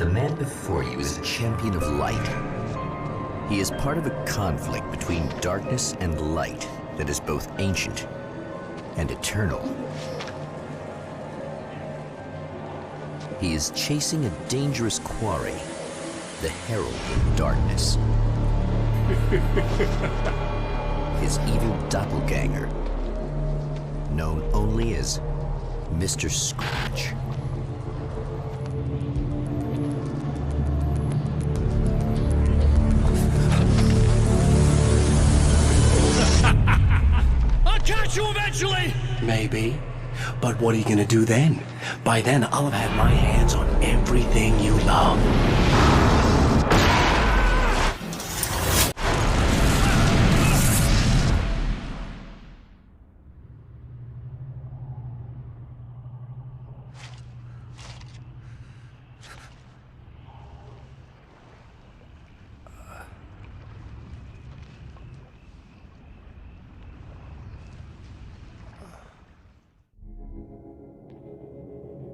The man before you is a champion of light. He is part of a conflict between darkness and light that is both ancient and eternal. He is chasing a dangerous quarry, the Herald of Darkness. His evil doppelganger, known only as Mr. Scratch. I'll catch you eventually! Maybe. But what are you gonna do then? By then, I'll have had my hands on everything you love.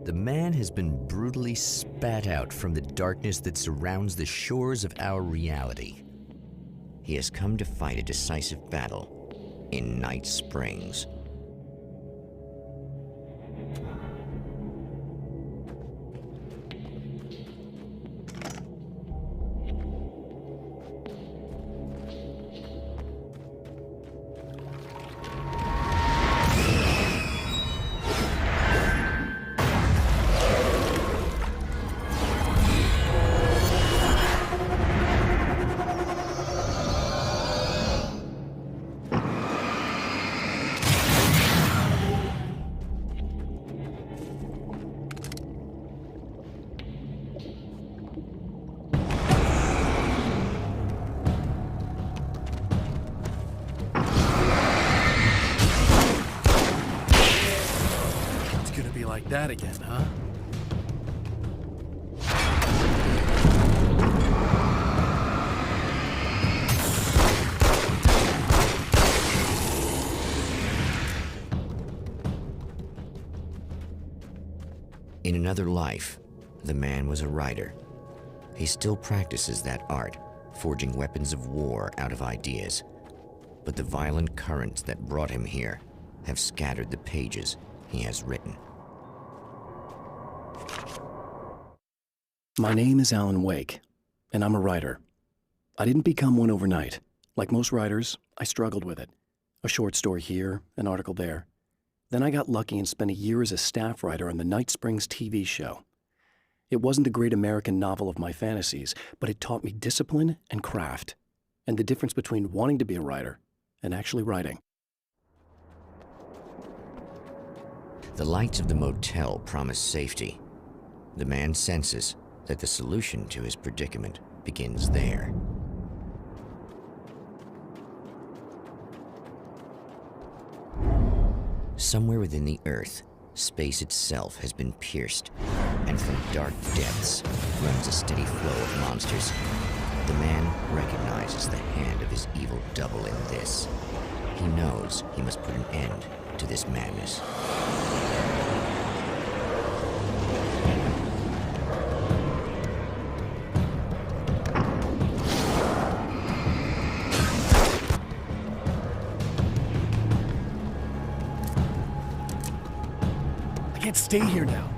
The man has been brutally spat out from the darkness that surrounds the shores of our reality. He has come to fight a decisive battle in Night Springs. Like that again, huh? In another life, the man was a writer. He still practices that art, forging weapons of war out of ideas. But the violent currents that brought him here have scattered the pages he has written. My name is Alan Wake, and I'm a writer. I didn't become one overnight. Like most writers, I struggled with it. A short story here, an article there. Then I got lucky and spent a year as a staff writer on the Night Springs TV show. It wasn't the great American novel of my fantasies, but it taught me discipline and craft, and the difference between wanting to be a writer and actually writing. The lights of the motel promise safety. The man senses that the solution to his predicament begins there. Somewhere within the earth, space itself has been pierced, and from dark depths runs a steady flow of monsters. The man recognizes the hand of his evil double in this. He knows he must put an end to this madness. I can't stay here now.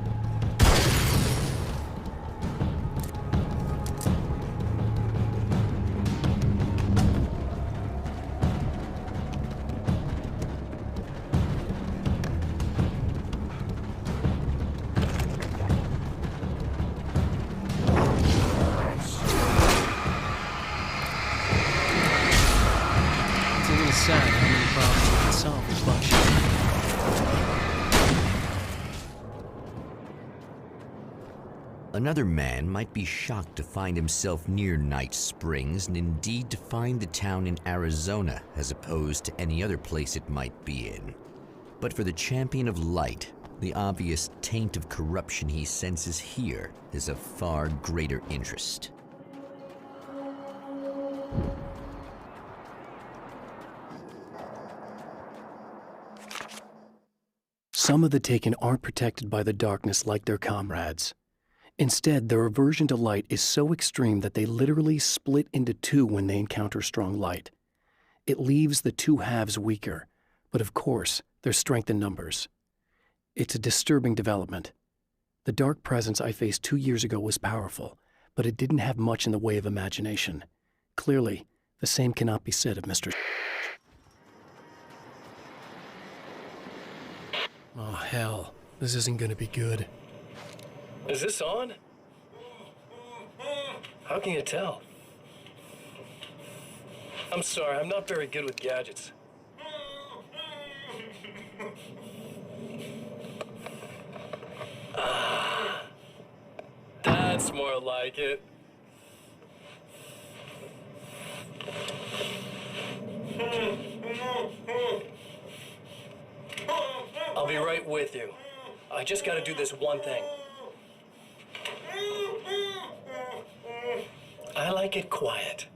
It's a little sad how many problems we can solve with bullshit. Another man might be shocked to find himself near Night Springs, and indeed to find the town in Arizona as opposed to any other place it might be in. But for the champion of light, the obvious taint of corruption he senses here is of far greater interest. Some of the Taken aren't protected by the darkness like their comrades. Instead, their aversion to light is so extreme that they literally split into two when they encounter strong light. It leaves the two halves weaker, but of course, there's strength in numbers. It's a disturbing development. The dark presence I faced 2 years ago was powerful, but it didn't have much in the way of imagination. Clearly, the same cannot be said of Mr. Oh, hell. This isn't gonna be good. Is this on? How can you tell? I'm sorry, I'm not very good with gadgets. That's more like it. I'll be right with you. I just gotta do this one thing. I like it quiet.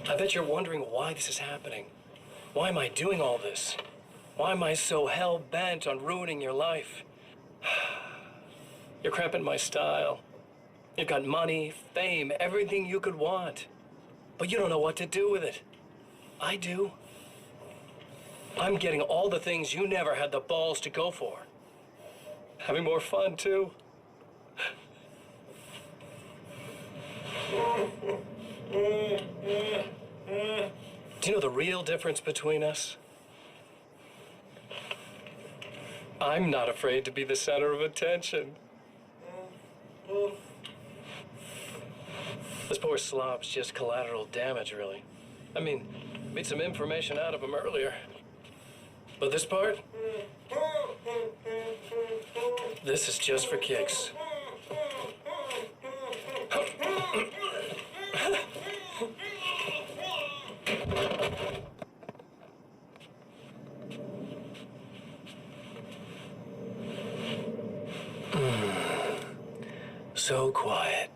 I bet you're wondering why this is happening. Why am I doing all this? Why am I so hell-bent on ruining your life? You're cramping my style. You've got money, fame, everything you could want. But you don't know what to do with it. I do. I'm getting all the things you never had the balls to go for. Having more fun, too. Do you know the real difference between us? I'm not afraid to be the center of attention. This poor slob's just collateral damage, really. I mean, beat some information out of him earlier. But this part? This is just for kicks. So quiet.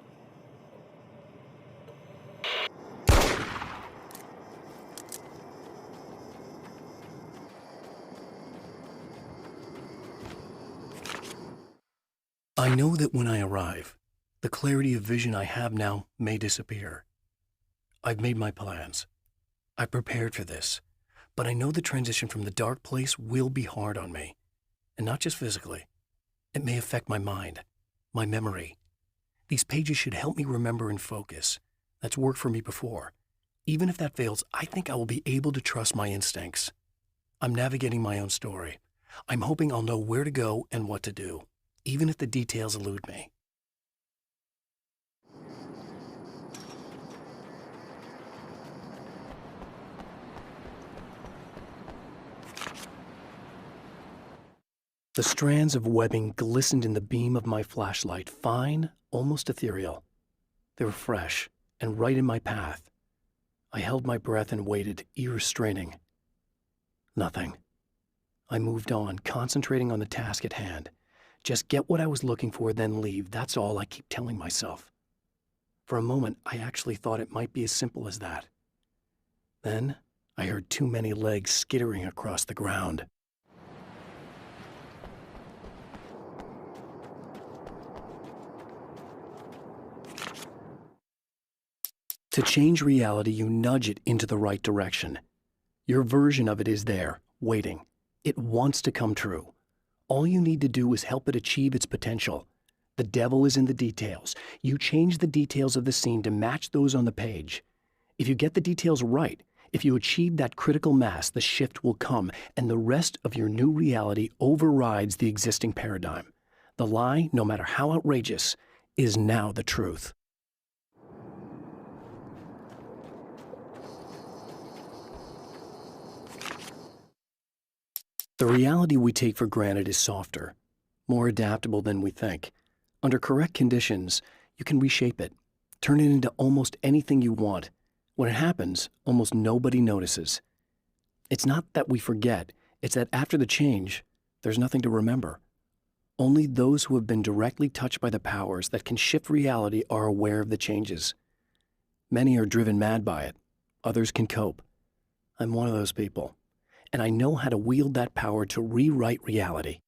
I know that when I arrive, the clarity of vision I have now may disappear. I've made my plans. I prepared for this, but I know the transition from the dark place will be hard on me, and not just physically. It may affect my mind, my memory. These pages should help me remember and focus. That's worked for me before. Even if that fails, I think I will be able to trust my instincts. I'm navigating my own story. I'm hoping I'll know where to go and what to do, even if the details elude me. The strands of webbing glistened in the beam of my flashlight, fine, almost ethereal. They were fresh and right in my path. I held my breath and waited, ears straining. Nothing. I moved on, concentrating on the task at hand. Just get what I was looking for, then leave. That's all I keep telling myself. For a moment, I actually thought it might be as simple as that. Then, I heard too many legs skittering across the ground. To change reality, you nudge it into the right direction. Your version of it is there, waiting. It wants to come true. All you need to do is help it achieve its potential. The devil is in the details. You change the details of the scene to match those on the page. If you get the details right, if you achieve that critical mass, the shift will come, and the rest of your new reality overrides the existing paradigm. The lie, no matter how outrageous, is now the truth. The reality we take for granted is softer, more adaptable than we think. Under correct conditions, you can reshape it, turn it into almost anything you want. When it happens, almost nobody notices. It's not that we forget, it's that after the change, there's nothing to remember. Only those who have been directly touched by the powers that can shift reality are aware of the changes. Many are driven mad by it, others can cope. I'm one of those people. And I know how to wield that power to rewrite reality.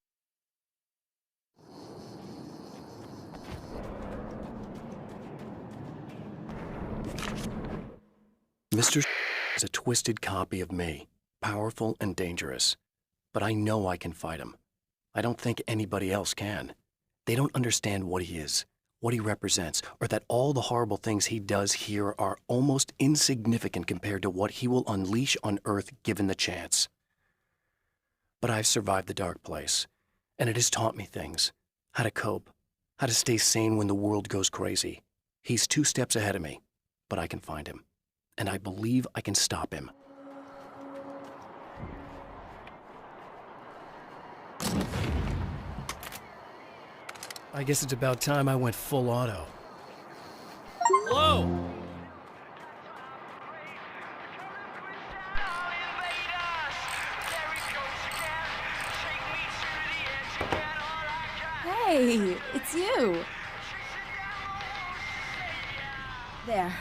Mr. is a twisted copy of me, powerful and dangerous. But I know I can fight him. I don't think anybody else can. They don't understand what he is, what he represents, or that all the horrible things he does here are almost insignificant compared to what he will unleash on Earth given the chance. But I've survived the dark place, and it has taught me things. How to cope, how to stay sane when the world goes crazy. He's 2 steps ahead of me, but I can find him. And I believe I can stop him. I guess it's about time I went full auto. Whoa! Hey, it's you. There.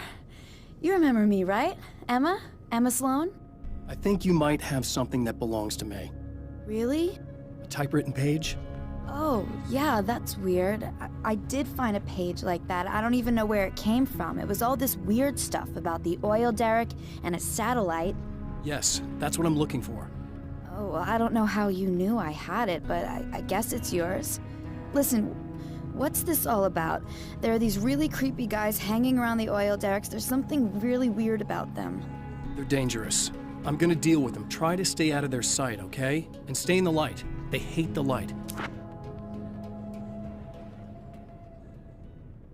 You remember me, right? Emma? Emma Sloan? I think you might have something that belongs to me. Really? A typewritten page? Oh, yeah, that's weird. I did find a page like that. I don't even know where it came from. It was all this weird stuff about the oil derrick and a satellite. Yes, that's what I'm looking for. Oh, I don't know how you knew I had it, but I guess it's yours. Listen, what's this all about? There are these really creepy guys hanging around the oil derricks. There's something really weird about them. They're dangerous. I'm gonna deal with them. Try to stay out of their sight, okay? And stay in the light. They hate the light.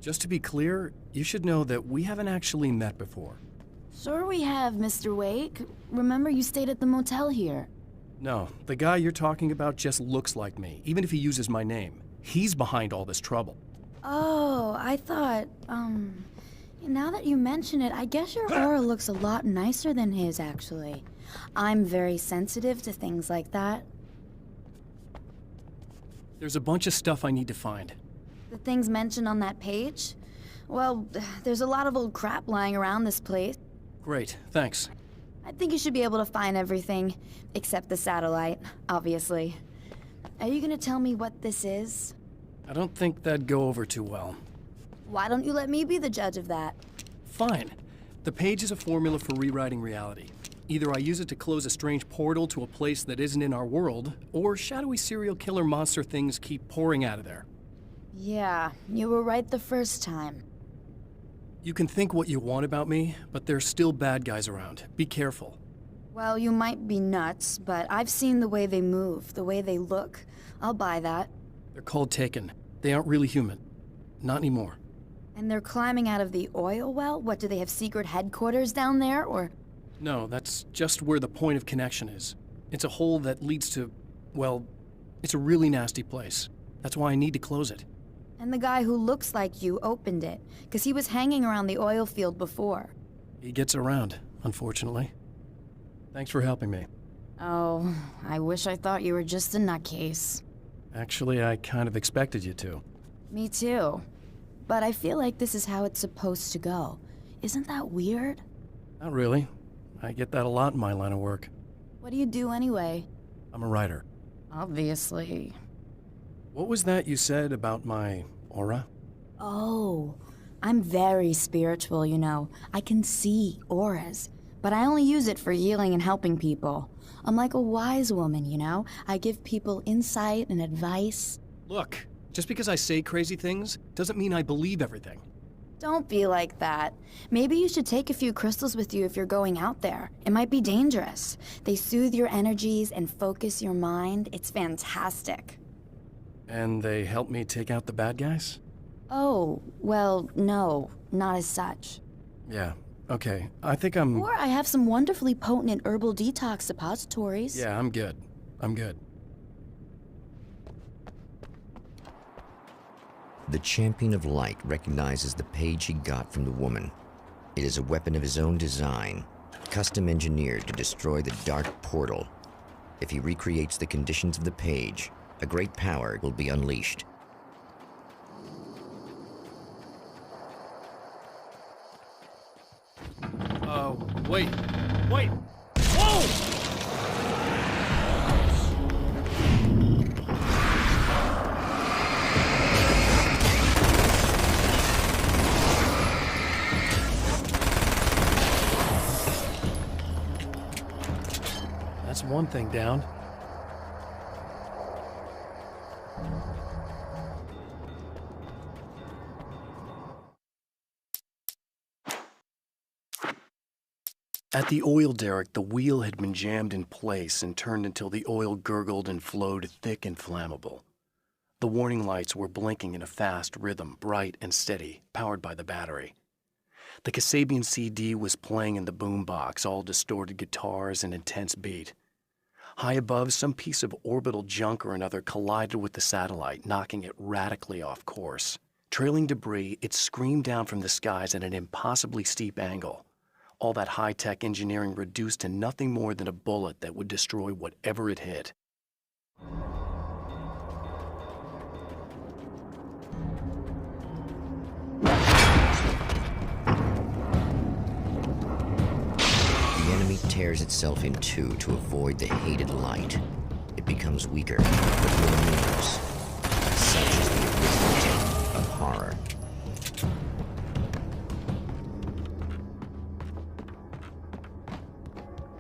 Just to be clear, you should know that we haven't actually met before. Sure we have, Mr. Wake. Remember you stayed at the motel here. No, the guy you're talking about just looks like me, even if he uses my name. He's behind all this trouble. Oh, I thought, now that you mention it, I guess your aura looks a lot nicer than his, actually. I'm very sensitive to things like that. There's a bunch of stuff I need to find. The things mentioned on that page? Well, there's a lot of old crap lying around this place. Great, thanks. I think you should be able to find everything, except the satellite, obviously. Are you gonna tell me what this is? I don't think that'd go over too well. Why don't you let me be the judge of that? Fine. The page is a formula for rewriting reality. Either I use it to close a strange portal to a place that isn't in our world, or shadowy serial killer monster things keep pouring out of there. Yeah, you were right the first time. You can think what you want about me, but there's still bad guys around. Be careful. Well, you might be nuts, but I've seen the way they move, the way they look. I'll buy that. They're called Taken. They aren't really human. Not anymore. And they're climbing out of the oil well? What, do they have secret headquarters down there, or...? No, that's just where the point of connection is. It's a hole that leads to, well, it's a really nasty place. That's why I need to close it. And the guy who looks like you opened it, because he was hanging around the oil field before. He gets around, unfortunately. Thanks for helping me. Oh, I wish I thought you were just a nutcase. Actually, I kind of expected you to. Me too. But I feel like this is how it's supposed to go. Isn't that weird? Not really. I get that a lot in my line of work. What do you do anyway? I'm a writer. Obviously. What was that you said about my aura? Oh, I'm very spiritual, you know. I can see auras, but I only use it for healing and helping people. I'm like a wise woman, you know? I give people insight and advice. Look, just because I say crazy things doesn't mean I believe everything. Don't be like that. Maybe you should take a few crystals with you if you're going out there. It might be dangerous. They soothe your energies and focus your mind. It's fantastic. And they help me take out the bad guys? Oh, well, no, not as such. Yeah, okay. I think I'm... Or I have some wonderfully potent herbal detox suppositories. Yeah, I'm good. I'm good. The Champion of Light recognizes the page he got from the woman. It is a weapon of his own design, custom engineered to destroy the dark portal. If he recreates the conditions of the page, a great power will be unleashed. Wait. Wait! Whoa! That's one thing down. At the oil derrick, the wheel had been jammed in place and turned until the oil gurgled and flowed thick and flammable. The warning lights were blinking in a fast rhythm, bright and steady, powered by the battery. The Kasabian CD was playing in the boombox, all distorted guitars and intense beat. High above, some piece of orbital junk or another collided with the satellite, knocking it radically off course. Trailing debris, it screamed down from the skies at an impossibly steep angle. All that high-tech engineering reduced to nothing more than a bullet that would destroy whatever it hit. The enemy tears itself in two to avoid the hated light. It becomes weaker, but more numerous. Such is the arithmetic of horror.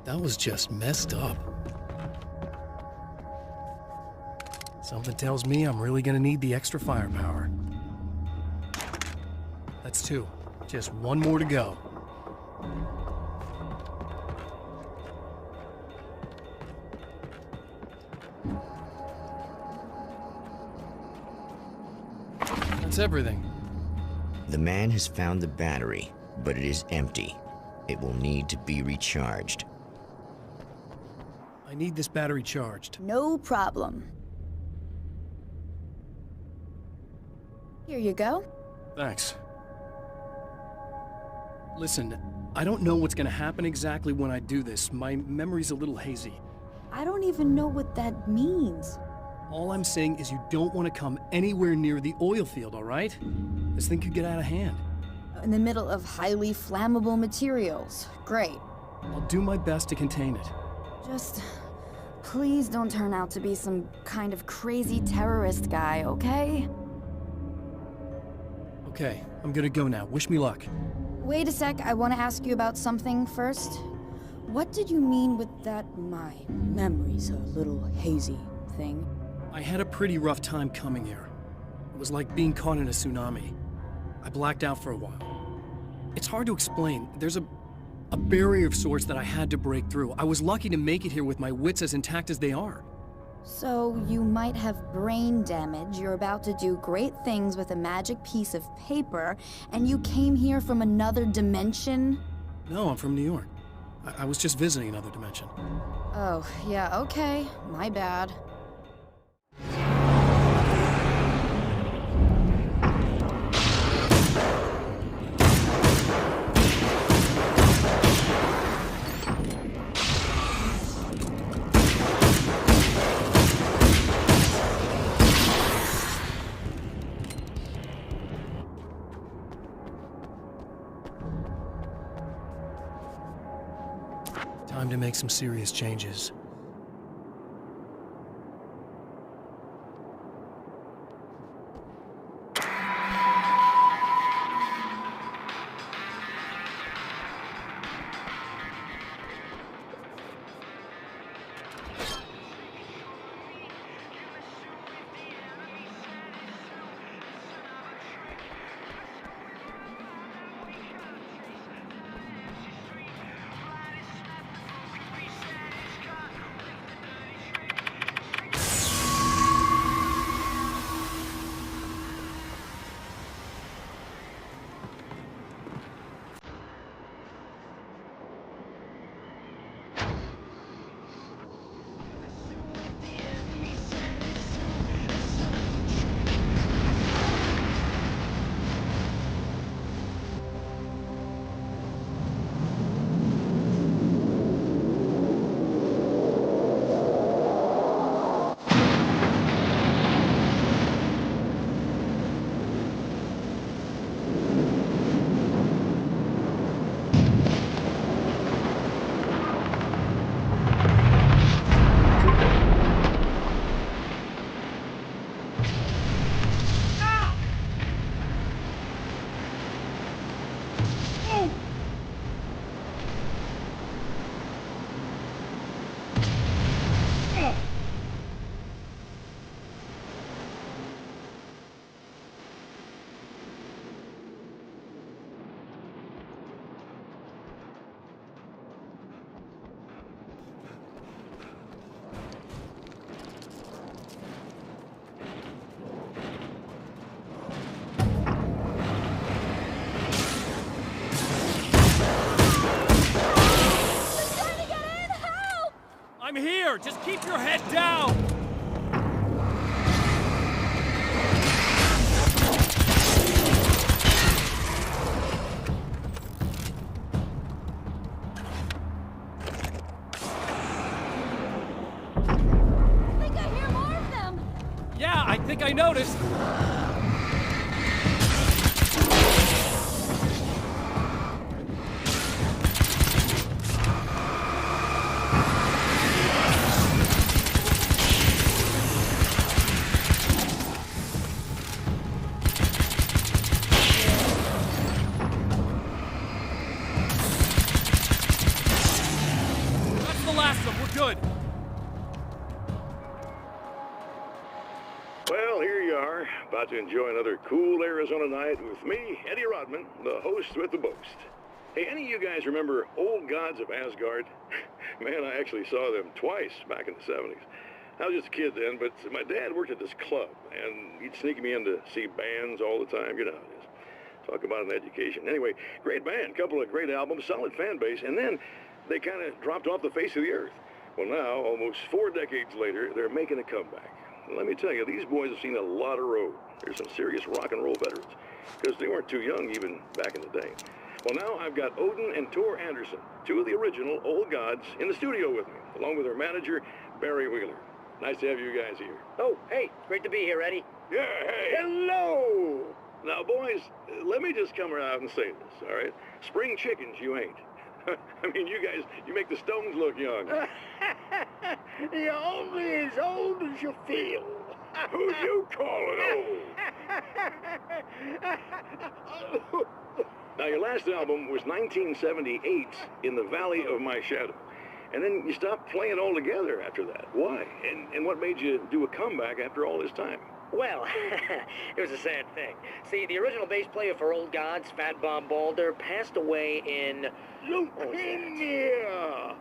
That was just messed up. Something tells me I'm really gonna need the extra firepower. That's two. Just one more to go. That's everything. The man has found the battery, but it is empty. It will need to be recharged. I need this battery charged. No problem. Here you go. Thanks. Listen, I don't know what's gonna happen exactly when I do this. My memory's a little hazy. I don't even know what that means. All I'm saying is you don't want to come anywhere near the oil field, all right? This thing could get out of hand. In the middle of highly flammable materials. Great. I'll do my best to contain it. Just please don't turn out to be some kind of crazy terrorist guy, okay? Okay, I'm gonna go now. Wish me luck. Wait a sec, I want to ask you about something first. What did you mean with that my memory's a little hazy thing? I had a pretty rough time coming here. It was like being caught in a tsunami. I blacked out for a while. It's hard to explain. There's a barrier of sorts that I had to break through. I was lucky to make it here with my wits as intact as they are. So you might have brain damage, you're about to do great things with a magic piece of paper, and you came here from another dimension? No, I'm from New York. I was just visiting another dimension. Oh, yeah, okay. My bad. Time to make some serious changes. here! Just keep your head down! I think I hear more of them! Yeah, I think I noticed. That's the last of them. We're good. Well, here you are, about to enjoy another cool Arizona night with me, Eddie Rodman, the host with the boast. Hey, any of you guys remember Old Gods of Asgard? Man, I actually saw them twice back in the 70s. I was just a kid then, but my dad worked at this club, and he'd sneak me in to see bands all the time. You know how it is. Talk about an education. Anyway, great band, couple of great albums, solid fan base, and then they kind of dropped off the face of the earth. Well, now, almost 4 decades later, they're making a comeback. Let me tell you, these boys have seen a lot of road. There's some serious rock and roll veterans, because they weren't too young even back in the day. Well, now I've got Odin and Tor Anderson, 2 of the original Old Gods, in the studio with me, along with their manager, Barry Wheeler. Nice to have you guys here. Oh, hey, great to be here, Eddie. Yeah, hey. Hello! Now, boys, let me just come out and say this, all right? Spring chickens, you ain't. I mean, you guys, you make the Stones look young. You're only as old as you feel. Who you calling old? Now, your last album was 1978, In the Valley of My Shadow. And then you stopped playing altogether after that. Why? And what made you do a comeback after all this time? Well, it was a sad thing. See, the original bass player for Old Gods, Fat Bob Balder, passed away in... Leukemia!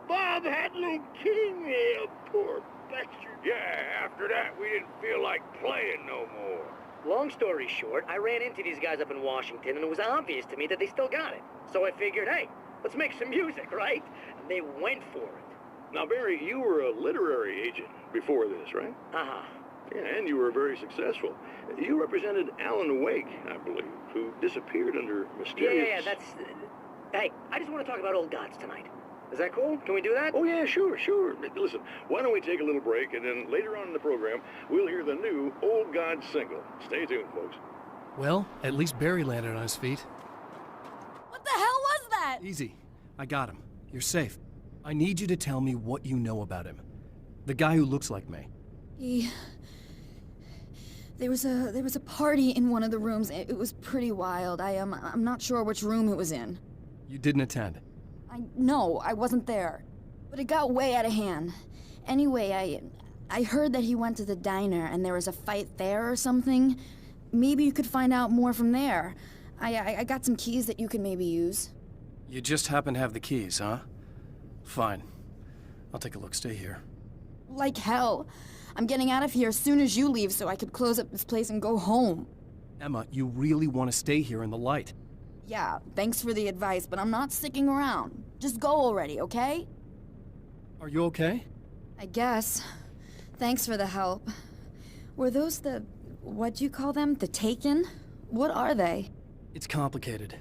Bob had leukemia, poor bastard. Yeah, after that, we didn't feel like playing no more. Long story short, I ran into these guys up in Washington, and it was obvious to me that they still got it. So I figured, hey, let's make some music, right? And they went for it. Now, Barry, you were a literary agent before this, right? Uh-huh. Yeah, and you were very successful. You represented Alan Wake, I believe, who disappeared under mysterious... Yeah, that's... Hey, I just want to talk about Old Gods tonight. Is that cool? Can we do that? Oh, yeah, sure. Listen, why don't we take a little break, and then later on in the program, we'll hear the new Old Gods single. Stay tuned, folks. Well, at least Barry landed on his feet. What the hell was that? Easy. I got him. You're safe. I need you to tell me what you know about him. The guy who looks like me. There was a party in one of the rooms. It was pretty wild. I'm not sure which room it was in. You didn't attend. No, I wasn't there. But it got way out of hand. Anyway, I heard that he went to the diner and there was a fight there or something. Maybe you could find out more from there. I got some keys that you could maybe use. You just happen to have the keys, huh? Fine. I'll take a look. Stay here. Like hell. I'm getting out of here as soon as you leave so I could close up this place and go home. Emma, you really want to stay here in the light. Yeah, thanks for the advice, but I'm not sticking around. Just go already, okay? Are you okay? I guess. Thanks for the help. Were those what'd you call them? The Taken? What are they? It's complicated.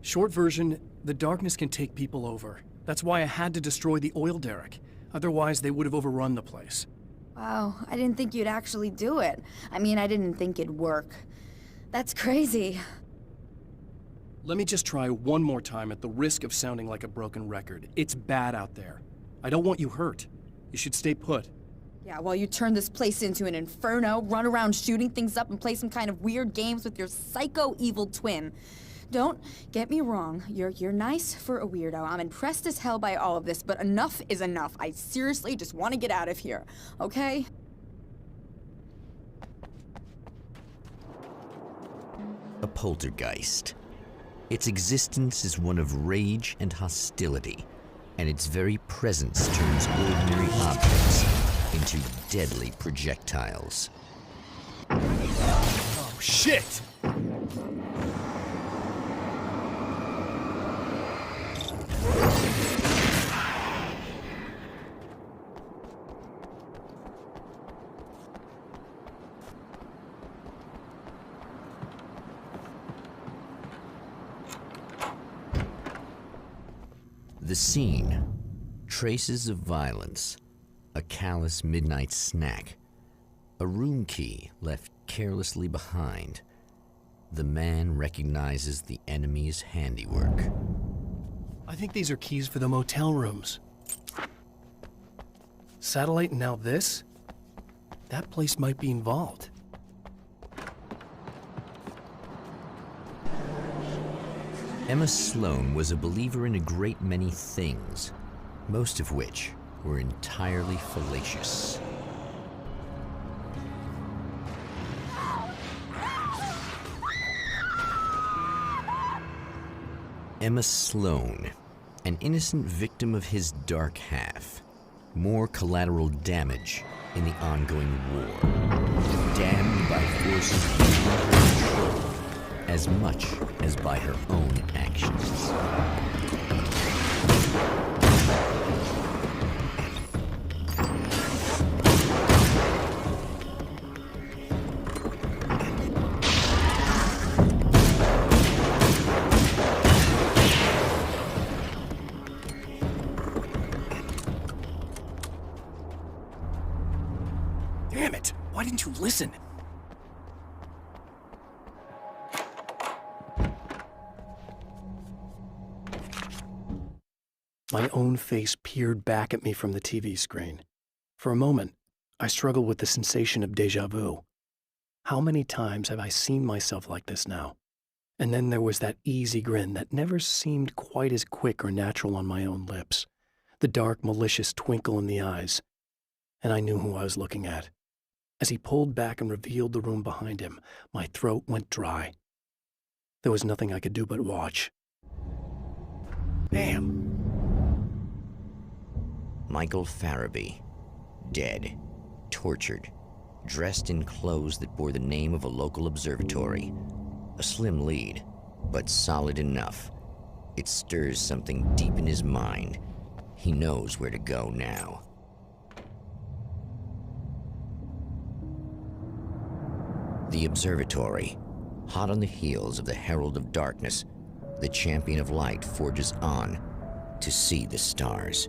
Short version, the darkness can take people over. That's why I had to destroy the oil derrick. Otherwise, they would have overrun the place. Wow, I didn't think you'd actually do it. I mean, I didn't think it'd work. That's crazy. Let me just try one more time at the risk of sounding like a broken record. It's bad out there. I don't want you hurt. You should stay put. Yeah, while you turn this place into an inferno, run around shooting things up and play some kind of weird games with your psycho evil twin. Don't get me wrong, you're nice for a weirdo. I'm impressed as hell by all of this, but enough is enough. I seriously just want to get out of here, okay? A poltergeist. Its existence is one of rage and hostility, and its very presence turns ordinary objects into deadly projectiles. Oh, shit! The scene. Traces of violence. A callous midnight snack. A room key left carelessly behind. The man recognizes the enemy's handiwork. I think these are keys for the motel rooms. Satellite and now this? That place might be involved. Emma Sloan was a believer in a great many things, most of which were entirely fallacious. Emma Sloan, an innocent victim of his dark half. More collateral damage in the ongoing war. Damned by forces beyond her control, as much as by her own actions. Damn it! Why didn't you listen? My own face peered back at me from the TV screen. For a moment, I struggled with the sensation of déjà vu. How many times have I seen myself like this now? And then there was that easy grin that never seemed quite as quick or natural on my own lips, the dark, malicious twinkle in the eyes. And I knew who I was looking at. As he pulled back and revealed the room behind him, my throat went dry. There was nothing I could do but watch. Damn. Michael Farabee, dead, tortured, dressed in clothes that bore the name of a local observatory. A slim lead, but solid enough. It stirs something deep in his mind. He knows where to go now. The observatory, hot on the heels of the Herald of Darkness, the Champion of Light forges on to see the stars.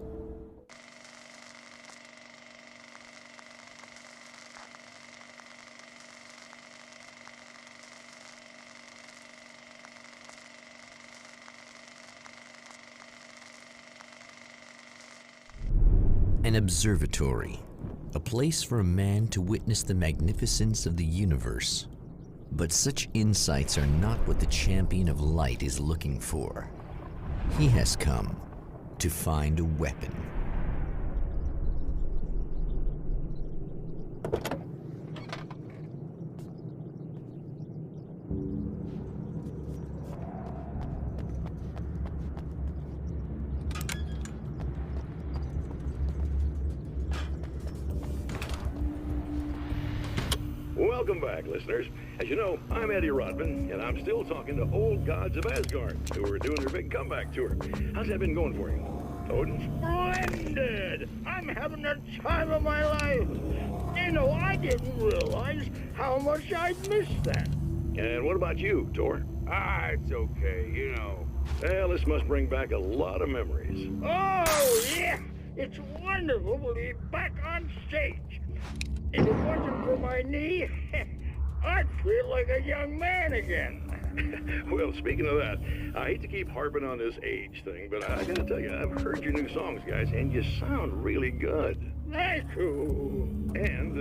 An observatory, a place for a man to witness the magnificence of the universe. But such insights are not what the Champion of Light is looking for. He has come to find a weapon. Welcome back, listeners. As you know, I'm Eddie Rodman, and I'm still talking to old gods of Asgard, who are doing their big comeback tour. How's that been going for you, Odin? Splendid! I'm having the time of my life. You know, I didn't realize how much I'd missed that. And what about you, Tor? It's okay, you know. Well, this must bring back a lot of memories. Oh, yeah! It's wonderful to be back on stage. If it wasn't for my knee, I'd feel like a young man again. Well, speaking of that, I hate to keep harping on this age thing, but I gotta tell you, I've heard your new songs, guys, and you sound really good. Thank you. And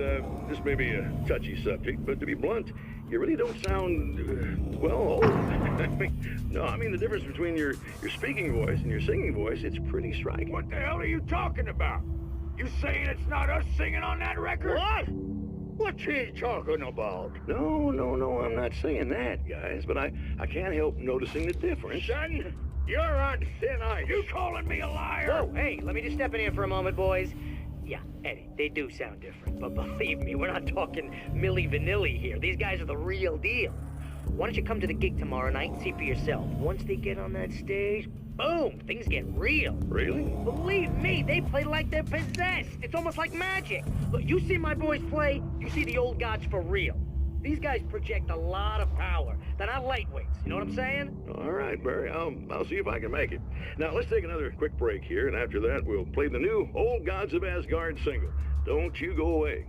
this may be a touchy subject, but to be blunt, you really don't sound, well, old. I mean, the difference between your speaking voice and your singing voice, it's pretty striking. What the hell are you talking about? You saying it's not us singing on that record? What? What's he talking about? No, I'm not saying that, guys, but I can't help noticing the difference. Son, you're on thin ice. You calling me a liar? Whoa, hey, let me just step in here for a moment, boys. Yeah, Eddie, they do sound different, but believe me, we're not talking Milli Vanilli here. These guys are the real deal. Why don't you come to the gig tomorrow night and see for yourself? Once they get on that stage, boom, things get real. Really? Believe me, they play like they're possessed. It's almost like magic. Look, you see my boys play, you see the old gods for real. These guys project a lot of power. They're not lightweights, you know what I'm saying? All right, Barry, I'll see if I can make it. Now, let's take another quick break here, and after that, we'll play the new Old Gods of Asgard single. Don't you go away.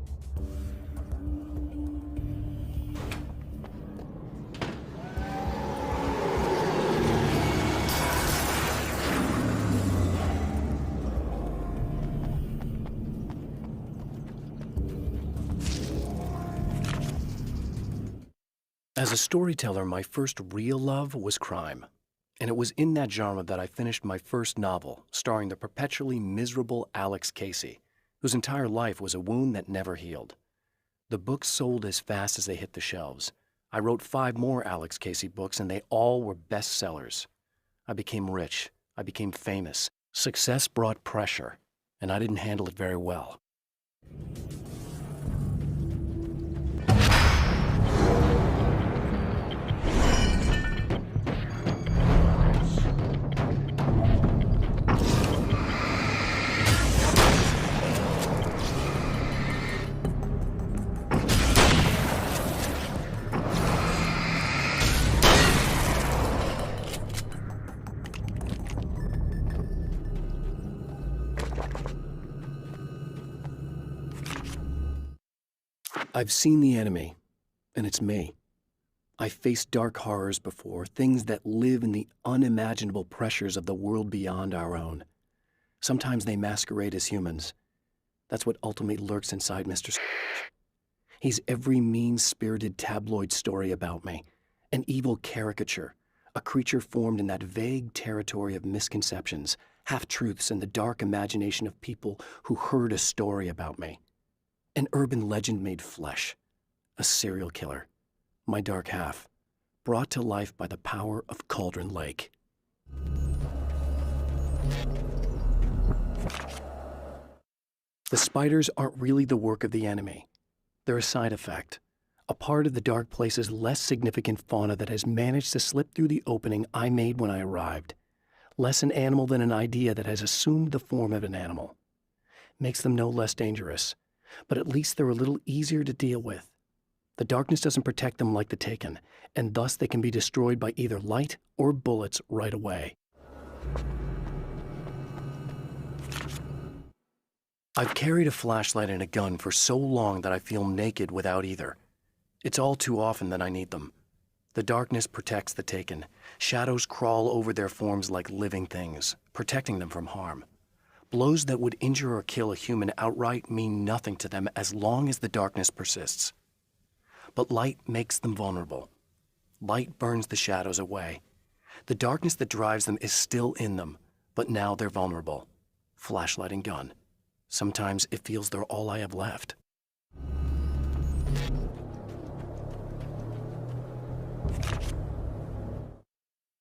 As a storyteller, my first real love was crime. And it was in that genre that I finished my first novel, starring the perpetually miserable Alex Casey, whose entire life was a wound that never healed. The books sold as fast as they hit the shelves. I wrote 5 more Alex Casey books, and they all were bestsellers. I became rich. I became famous. Success brought pressure, and I didn't handle it very well. I've seen the enemy, and it's me. I've faced dark horrors before, things that live in the unimaginable pressures of the world beyond our own. Sometimes they masquerade as humans. That's what ultimately lurks inside Mr. He's every mean-spirited tabloid story about me, an evil caricature, a creature formed in that vague territory of misconceptions, half-truths, and the dark imagination of people who heard a story about me. An urban legend made flesh, a serial killer, my dark half, brought to life by the power of Cauldron Lake. The spiders aren't really the work of the enemy. They're a side effect, a part of the dark place's less significant fauna that has managed to slip through the opening I made when I arrived. Less an animal than an idea that has assumed the form of an animal. Makes them no less dangerous. But at least they're a little easier to deal with. The darkness doesn't protect them like the Taken, and thus they can be destroyed by either light or bullets right away. I've carried a flashlight and a gun for so long that I feel naked without either. It's all too often that I need them. The darkness protects the Taken. Shadows crawl over their forms like living things, protecting them from harm. Blows that would injure or kill a human outright mean nothing to them as long as the darkness persists. But light makes them vulnerable. Light burns the shadows away. The darkness that drives them is still in them, but now they're vulnerable. Flashlight and gun. Sometimes it feels they're all I have left.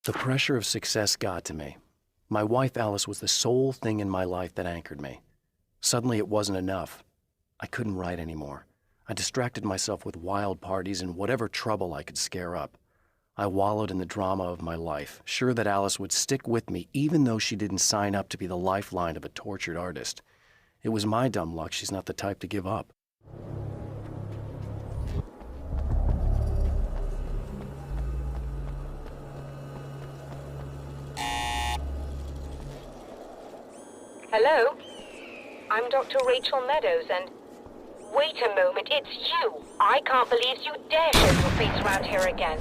The pressure of success got to me. My wife, Alice, was the sole thing in my life that anchored me. Suddenly, it wasn't enough. I couldn't write anymore. I distracted myself with wild parties and whatever trouble I could scare up. I wallowed in the drama of my life, sure that Alice would stick with me even though she didn't sign up to be the lifeline of a tortured artist. It was my dumb luck she's not the type to give up. Hello? I'm Dr. Rachel Meadows, and... Wait a moment, it's you! I can't believe you dare show your face around here again.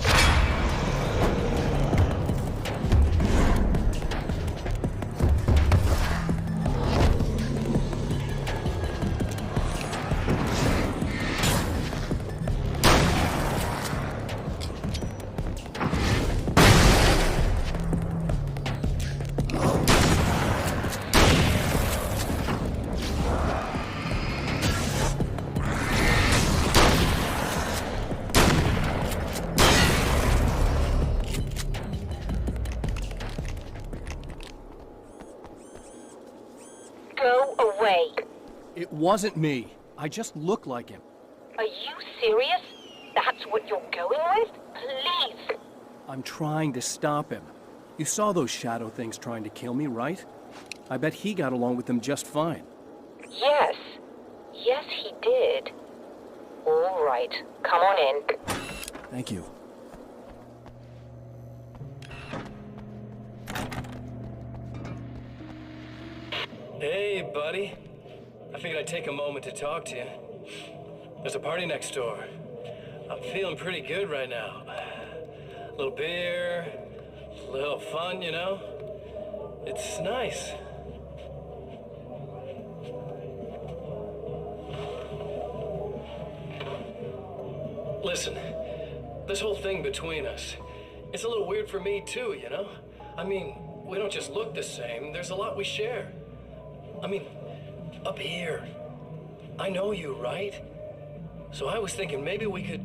It wasn't me. I just look like him. Are you serious? That's what you're going with? Please! I'm trying to stop him. You saw those shadow things trying to kill me, right? I bet he got along with them just fine. Yes. Yes, he did. All right. Come on in. Thank you. Hey, buddy. I figured I'd take a moment to talk to you. There's a party next door. I'm feeling pretty good right now. A little beer, a little fun, you know? It's nice. Listen, this whole thing between us, it's a little weird for me too, you know? I mean, we don't just look the same, there's a lot we share. I mean, up here, I know you, right? So I was thinking maybe we could...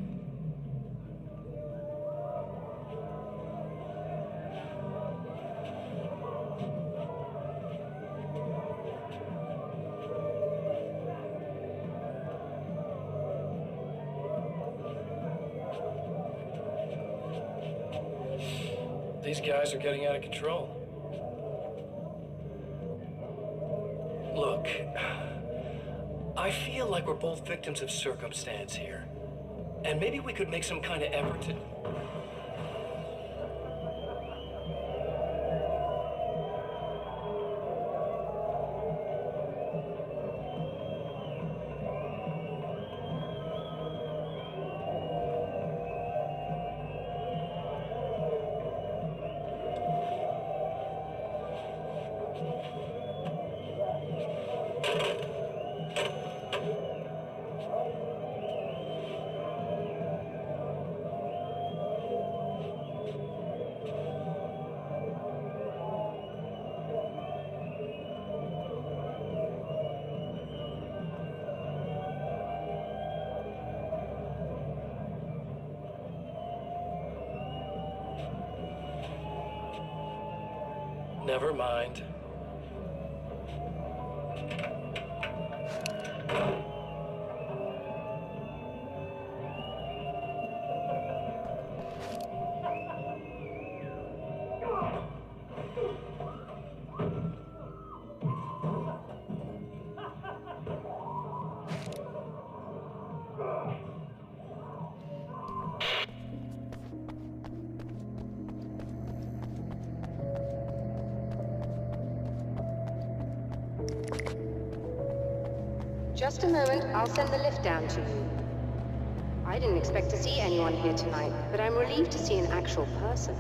These guys are getting out of control. Look, I feel like we're both victims of circumstance here. And maybe we could make some kind of effort to... Never mind. Just a moment, I'll send the lift down to you. I didn't expect to see anyone here tonight, but I'm relieved to see an actual person.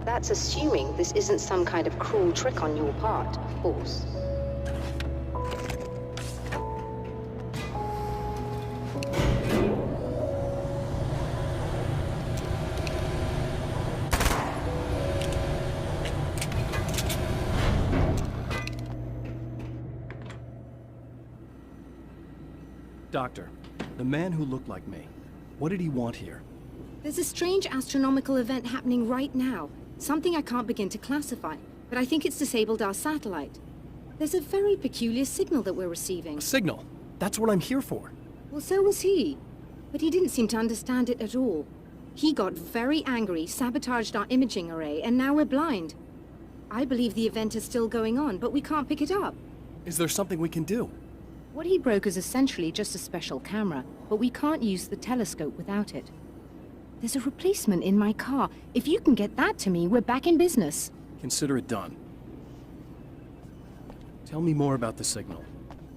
That's assuming this isn't some kind of cruel trick on your part, of course. Doctor, the man who looked like me, what did he want here? There's a strange astronomical event happening right now. Something I can't begin to classify, but I think it's disabled our satellite. There's a very peculiar signal that we're receiving. A signal? That's what I'm here for. Well, so was he. But he didn't seem to understand it at all. He got very angry, sabotaged our imaging array, and now we're blind. I believe the event is still going on, but we can't pick it up. Is there something we can do? What he broke is essentially just a special camera, but we can't use the telescope without it. There's a replacement in my car. If you can get that to me, we're back in business. Consider it done. Tell me more about the signal.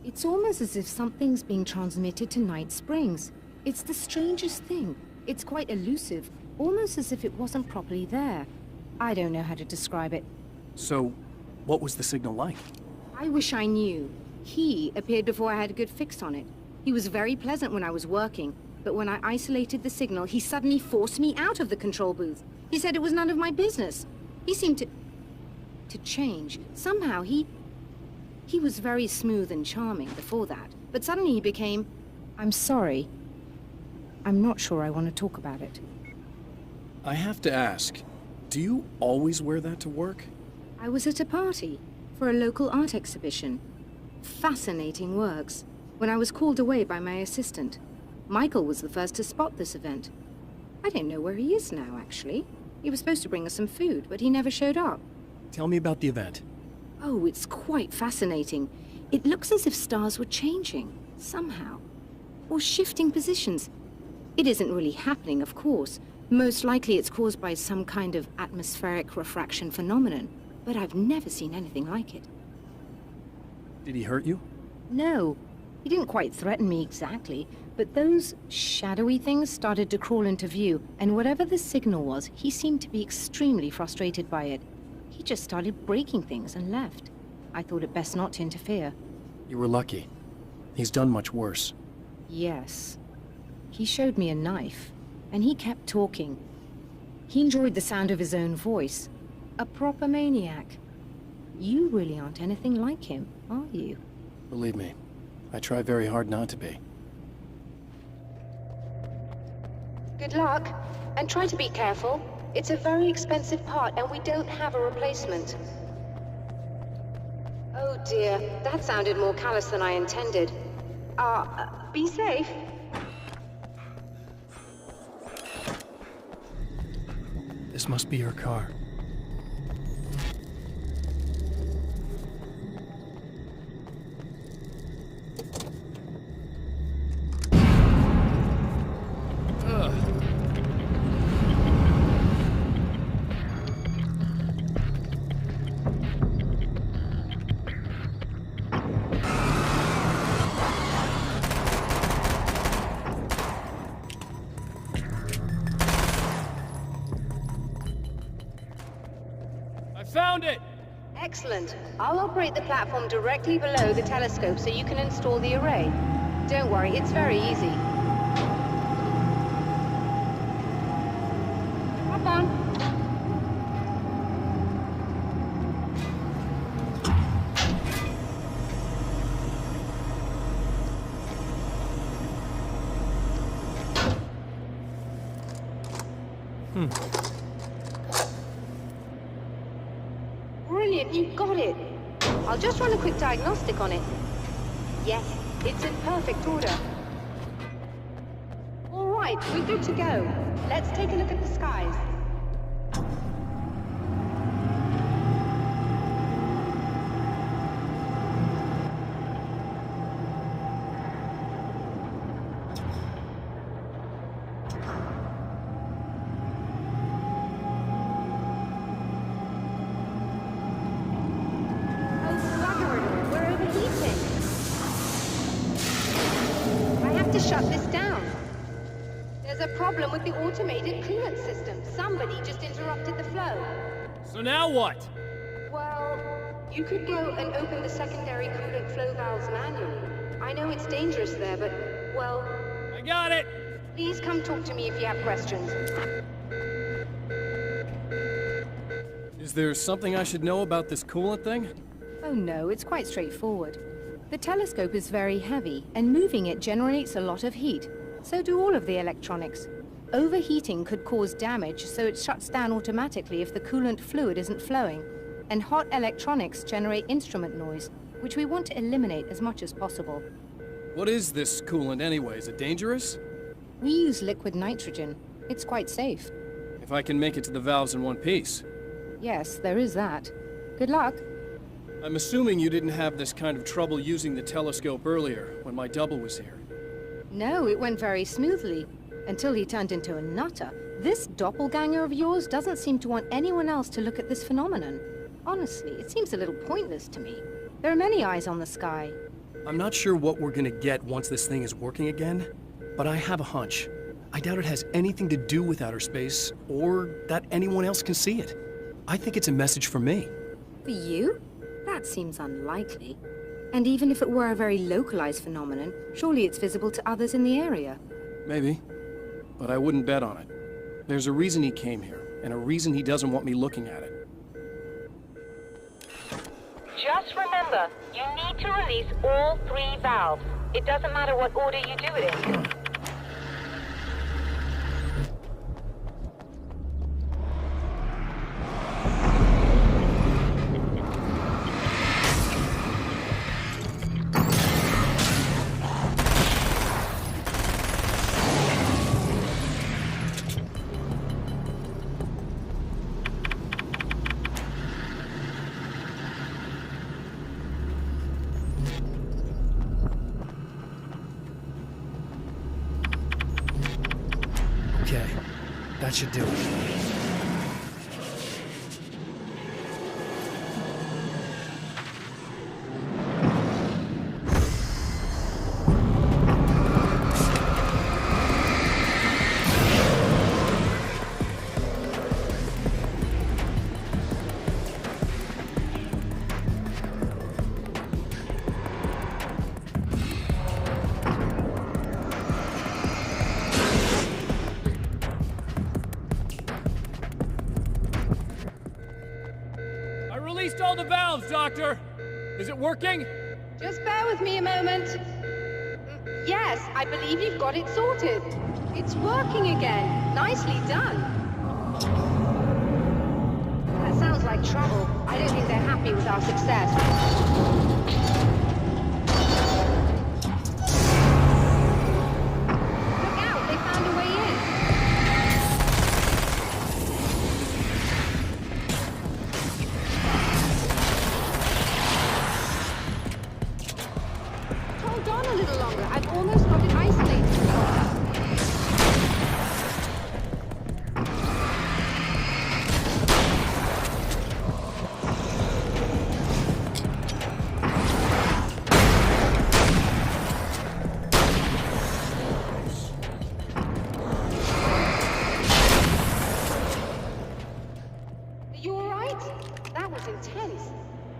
It's almost as if something's being transmitted to Night Springs. It's the strangest thing. It's quite elusive, almost as if it wasn't properly there. I don't know how to describe it. So, what was the signal like? I wish I knew. He appeared before I had a good fix on it. He was very pleasant when I was working, but when I isolated the signal, he suddenly forced me out of the control booth. He said it was none of my business. He seemed to change. Somehow he was very smooth and charming before that, but suddenly he became, I'm sorry. I'm not sure I want to talk about it. I have to ask, do you always wear that to work? I was at a party for a local art exhibition. Fascinating works, when I was called away by my assistant. Michael was the first to spot this event. I don't know where he is now, actually. He was supposed to bring us some food, but he never showed up. Tell me about the event. Oh, it's quite fascinating. It looks as if stars were changing, somehow. or shifting positions. It isn't really happening, of course. Most likely it's caused by some kind of atmospheric refraction phenomenon, but I've never seen anything like it. Did he hurt you? No, he didn't quite threaten me exactly, but those shadowy things started to crawl into view, and whatever the signal was, he seemed to be extremely frustrated by it. He just started breaking things and left. I thought it best not to interfere. You were lucky. He's done much worse. Yes. He showed me a knife, and he kept talking. He enjoyed the sound of his own voice. A proper maniac. You really aren't anything like him, are you? Believe me, I try very hard not to be. Good luck, and try to be careful. It's a very expensive part, and we don't have a replacement. Oh dear, that sounded more callous than I intended. Be safe. This must be your car. Found it! Excellent. I'll operate the platform directly below the telescope so you can install the array. Don't worry, it's very easy. Hop on. Brilliant, you got it. I'll just run a quick diagnostic on it. Yes, it's in perfect order. All right, we're good to go. Let's take a look at the skies. To shut this down. There's a problem with the automated coolant system. Somebody just interrupted the flow. So now what? Well, you could go and open the secondary coolant flow valves manually. I know it's dangerous there, but, well... I got it! Please come talk to me if you have questions. Is there something I should know about this coolant thing? Oh no, it's quite straightforward. The telescope is very heavy, and moving it generates a lot of heat. So do all of the electronics. Overheating could cause damage, so it shuts down automatically if the coolant fluid isn't flowing. And hot electronics generate instrument noise, which we want to eliminate as much as possible. What is this coolant anyway? Is it dangerous? We use liquid nitrogen. It's quite safe. If I can make it to the valves in one piece. Yes, there is that. Good luck. I'm assuming you didn't have this kind of trouble using the telescope earlier, when my double was here. No, it went very smoothly, until he turned into a nutter. This doppelganger of yours doesn't seem to want anyone else to look at this phenomenon. Honestly, it seems a little pointless to me. There are many eyes on the sky. I'm not sure what we're gonna get once this thing is working again, but I have a hunch. I doubt it has anything to do with outer space, or that anyone else can see it. I think it's a message for me. For you? That seems unlikely. And even if it were a very localized phenomenon, surely it's visible to others in the area. Maybe, but I wouldn't bet on it. There's a reason he came here, and a reason he doesn't want me looking at it. Just remember, you need to release all 3 valves. It doesn't matter what order you do it in. That should do it. I released all the valves, Doctor! Is it working? Just bear with me a moment. Yes, I believe you've got it sorted. It's working again. Nicely done. That sounds like trouble. I don't think they're happy with our success. Look out, they found a way in. Hold on a little longer. I've almost got it isolated. Are you all right? That was intense.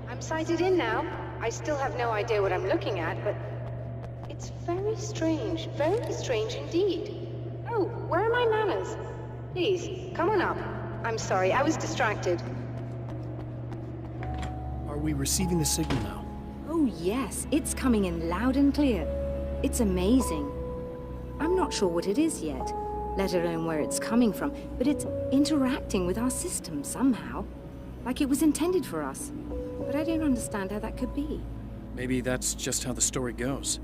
I'm sighted in now. I still have no idea what I'm looking at, but it's very strange indeed. Oh, where are my manners? Please, come on up. I'm sorry, I was distracted. Are we receiving the signal now? Oh yes, it's coming in loud and clear. It's amazing. I'm not sure what it is yet, let alone where it's coming from, but it's interacting with our system somehow. Like it was intended for us. But I don't understand how that could be. Maybe that's just how the story goes.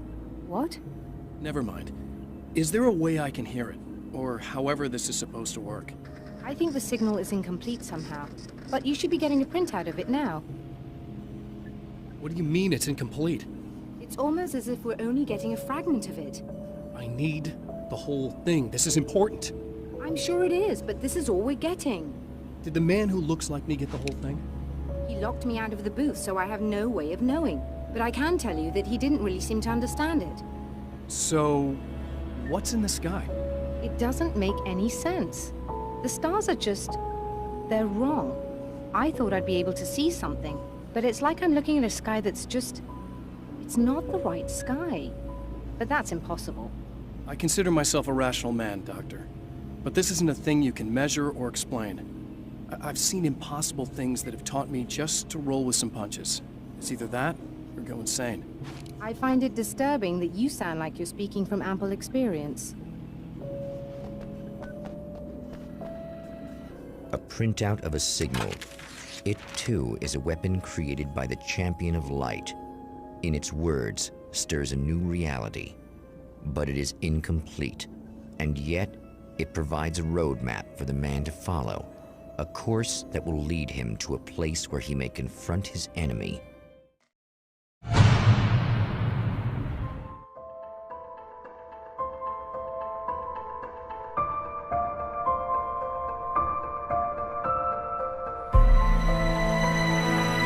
What? Never mind. Is there a way I can hear it? Or however this is supposed to work? I think the signal is incomplete somehow. But you should be getting a printout of it now. What do you mean it's incomplete? It's almost as if we're only getting a fragment of it. I need the whole thing. This is important. I'm sure it is, but this is all we're getting. Did the man who looks like me get the whole thing? He locked me out of the booth, so I have no way of knowing. But I can tell you that he didn't really seem to understand it. So, what's in the sky? It doesn't make any sense. The stars are just... they're wrong. I thought I'd be able to see something, but it's like I'm looking at a sky that's just... it's not the right sky. But that's impossible. I consider myself a rational man, Doctor. But this isn't a thing you can measure or explain. I've seen impossible things that have taught me just to roll with some punches. It's either that, or go insane. I find it disturbing that you sound like you're speaking from ample experience. A printout of a signal. It too is a weapon created by the Champion of Light. In its words, stirs a new reality. But it is incomplete, and yet it provides a roadmap for the man to follow. A course that will lead him to a place where he may confront his enemy